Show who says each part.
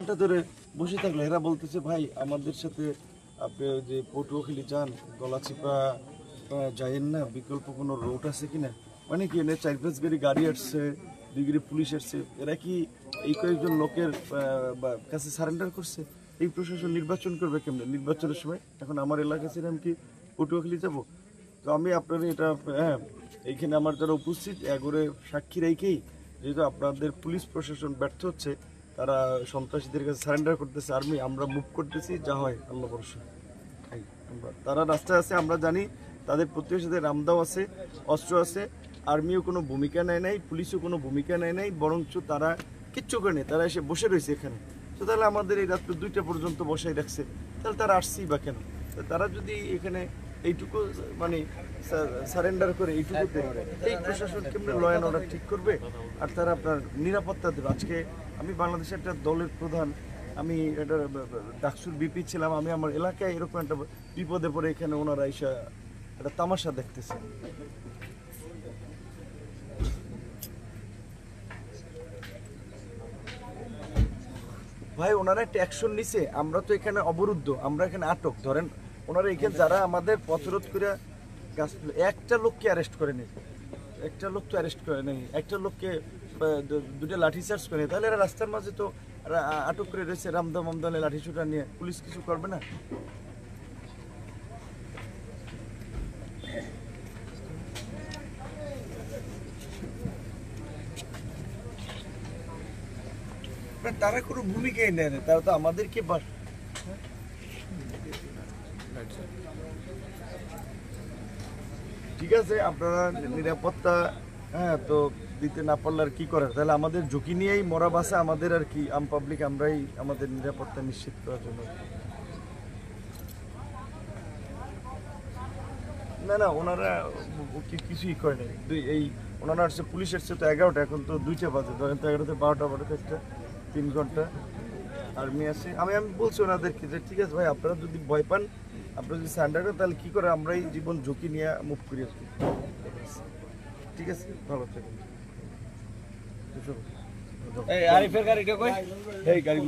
Speaker 1: ঘন্টা ধরে বসে থাকলে এরা বলতেছে ভাই আমাদের সাথে আপনি যে পটুয়াখালী যান গলাচিপা যাইয়েন না, বিকল্প কোনো রোড আছে কিনা। মানে কি এনে 4-5 গাড়ি আসছে, 2 গাড়ি পুলিশ আসছে, এরা কি এই কয়েকজন লোকের কাছে সারেন্ডার করছে? এই প্রশাসন নির্বাচন করবে কেমনে নির্বাচনের সময়? এখন আমার এলাকা ছেড়ে আমি কি পটুয়াখালী যাব? তো আমি আপনার এটা এইখানে আমার যারা উপস্থিত এগোরে সাক্ষী রেখেই, যেহেতু আপনাদের পুলিশ প্রশাসন ব্যর্থ হচ্ছে, তারা সন্ত্রাসীদের কাছে সারেন্ডার করতেছে, আর্মি আমরা মুভ করতেছি, যা হয় আল্লাহ ভরসা। তারা রাস্তায় আছে, আমরা জানি তাদের প্রত্যেকের সাথে রামদাও আছে, অস্ত্র আছে, আর্মিও কোনো ভূমিকা নেয় নাই, পুলিশও কোনো ভূমিকা নেয় নাই, বরঞ্চ তারা কিচ্ছু করে নেই, তারা এসে বসে রয়েছে এখানে। তো তাহলে আমাদের এই রাত্র 2টা পর্যন্ত বসাই রাখছে, তাহলে তারা আসছেই বা কেন? তারা যদি এখানে এইটুকু মানে সারেন্ডার করে এইটুকুতে, এই প্রশাসন কেমনে ল অ্যান্ড অর্ডার ঠিক করবে? আর তারা আপনার নিরাপত্তা দেবে। আজকে আমি বাংলাদেশের একটা দলের প্রধান, আমি এটা ডাকসুর বিপি ছিলাম, আমি আমার এলাকায় এরকম একটা বিপদে পড়ে এখানে ওনারা এসে একটা তামাশা দেখতেছে। ভাই ওনারা একটা অ্যাকশন নিছে, আমরা তো এখানে অবরুদ্ধ, আমরা এখানে আটক। ধরেন ওনারা এখানে যারা আমাদের পথরোধ করে গাছ, একটা লোককে অ্যারেস্ট করে নেই, একটা লোক তো অ্যারেস্ট করে নেই, একটা লোককে 2টা লাঠি চার্জ করে নেই, তাহলে এরা রাস্তার মাঝে তো আটক করে রয়েছে রামদা মামদালে লাঠি ছুটা নিয়ে, পুলিশ কিছু করবে না? তারা কোনো ভূমিকাই নেয় না, তারা তো আমাদেরকে ঠিক আছে আপনারা নিরাপত্তা তো দিতে না পারলে আর কি করার? তাহলে আমাদের ঝুঁকি নিয়েই মরা বাসা আমাদের, আর কি আম পাবলিক আমরাই আমাদের নিরাপত্তা নিশ্চিত করার জন্য। না না, ওনারা কিছুই করে নাই। এই ওনারা আসছে, পুলিশ এসছে তো 11টা, এখন তো 2টা বাজে, ধরেন তো 11টা 12টা 12টা 3 ঘন্টা আর্মি আছে। আমি বলছি ওনাদেরকে যে ঠিক আছে ভাই, আপনারা যদি ভয় পান, আপনারা যদি সারেন্ডার করেন, তাহলে কী করে আমরাই জীবন ঝুঁকি নিয়ে মুভ করি আর কি। ঠিক আছে, ভালো থাকুন।
Speaker 2: আরিফের গাড়িটা কই? এই গাড়ি